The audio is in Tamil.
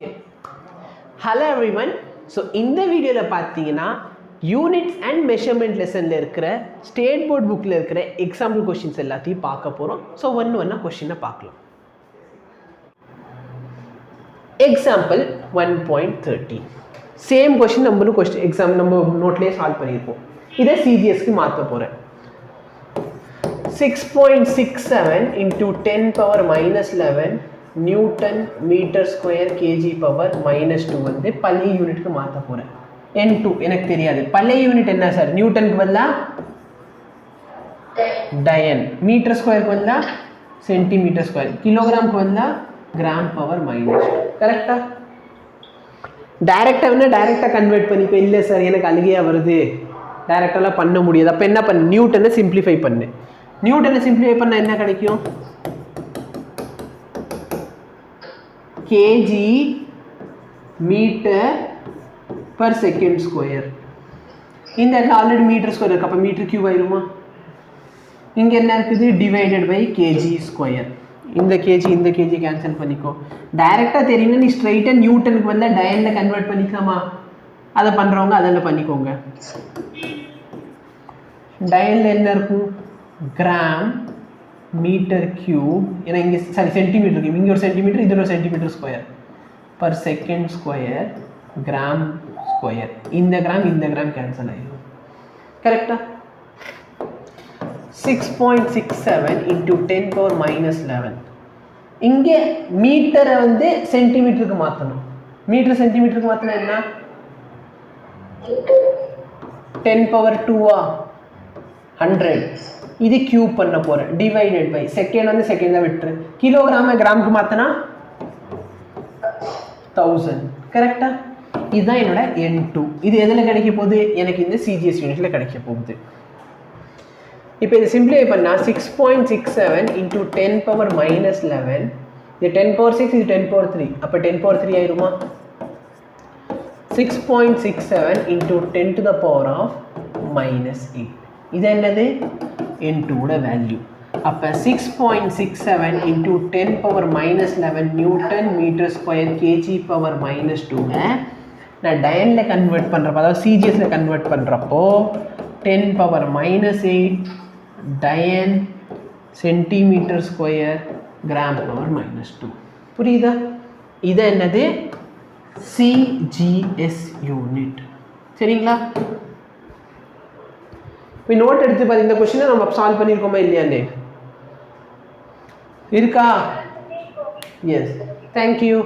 Hello everyone. So இந்த வீடியோல பாத்தீங்கன்னா யூனிட்ஸ் அண்ட் மெஷர்மெண்ட் லெசன்ல இருக்கிற ஸ்டேட் போர்ட் புக்ல இருக்கிற எக்ஸாம்பிள் क्वेश्चंस எல்லாத்தையும் பார்க்க போறோம். சோ ஒவ்வொண்ணா क्वेश्चन பார்க்கலாம். எக்ஸாம்பிள் 1.30. சேம் क्वेश्चन நம்மளும் எக்ஸாம் நம்ம நோட்லயே சால்வ் பண்ணிருப்போம். இத சிஜிஎஸ் க்கு மாத்த போறேன். 6.67 into 10 power minus 11 Newton meter square kg power minus 2 வந்து பழைய யூனிட்க்கு மாத்த போறேன். N2 எனக்கு தெரியாது. பழைய யூனிட் என்ன சார்? நியூட்டனுக்கு பதிலா டயன், மீட்டர் ஸ்கொயருக்கு பதிலா சென்டிமீட்டர் ஸ்கொயர், கிலோகிராமுக்கு பதிலா கிராம் பவர் மைனஸ். கரெக்டா? டைரக்டா கன்வெர்ட் பண்ணிப்ப. இல்ல சார் எனக்கு அழுகையா வருது, டைரக்டாலாம் பண்ண முடியாது. அப்ப என்ன பண்ணு? நியூட்டனை சிம்பிளிஃபை பண்ணு. நியூட்டனை சிம்பிளிஃபை பண்ணா என்ன கிடைக்கும்? kg metre per second square. இந்த இடத்துல ஆல்ரெடி மீட்டர் ஸ்கொயர் இருக்கு, அப்போ மீட்டர் கியூப் ஆயிருமா? இங்கே என்ன இருக்குது? Divided by kg square. இந்த கேஜி கேன்சல் பண்ணிக்கோ. டைரெக்டாக தெரியும்னா நீ ஸ்ட்ரைட்டாக நியூட்டனுக்கு வந்து டயனில் கன்வெர்ட் பண்ணிக்கலாமா? அதை பண்ணுறவங்க அதில் பண்ணிக்கோங்க. டயனில் என்ன இருக்கும்? Gram metre cube. ஏன்னா இங்கே சென்டிமீட்டர் இருக்கு, இங்கே ஒரு சென்டிமீட்டர், இது ஒரு centimetre square per second square gram square. இந்த கிராம் கேன்சல் ஆயிடும். கரெக்டா? 6.67 into 10 power minus 11. இங்கே மீட்டரை வந்து சென்டிமீட்டருக்கு மாற்றணும். மீட்டர் சென்டிமீட்டருக்கு மாற்றினா என்ன? 10 power 2 100. இது கியூப் பண்ண போறேன். டிவைடட் பை செகண்ட் வந்து செகண்ட் தான் விட்டுரு. கிலோகிராம கிராமுக்கு மாத்தினா 1000. கரெக்டா? இதுதான் என்னோட N2. இது எதில் கிடைக்க போகுது? எனக்கு இந்த சிஜிஎஸ் யூனிட்ல கிடைக்க போகுது. இப்போ இதை சிம்பிளிஃபை பண்ணா 6.67 into 10 power minus 11. இது 10 power 6, இது 10 power 3. அப்போ 10 power 3 ஆயிருமா? 6.67 into 10 to the power of minus 8. இது என்னது? N2 ஓட வேல்யூ. அப்போ 6.67 into 10 power minus 11 newton metre square kg power minus 2 நான் டயனில் கன்வெர்ட் பண்ணுறப்போ, அதாவது சிஜிஎஸில் கன்வெர்ட் பண்ணுறப்போ 10 power minus 8 dyne centimetre square gram power minus 2. புரியுதா? இது என்னது? CGS unit. சரிங்களா? இப்போ நோட் எடுத்து பார்த்து இந்த क्वेश्चन நம்ம சால்வ் பண்ணியிருக்கோமா இல்லையான்னு இருக்கா? எஸ். தேங்க்யூ.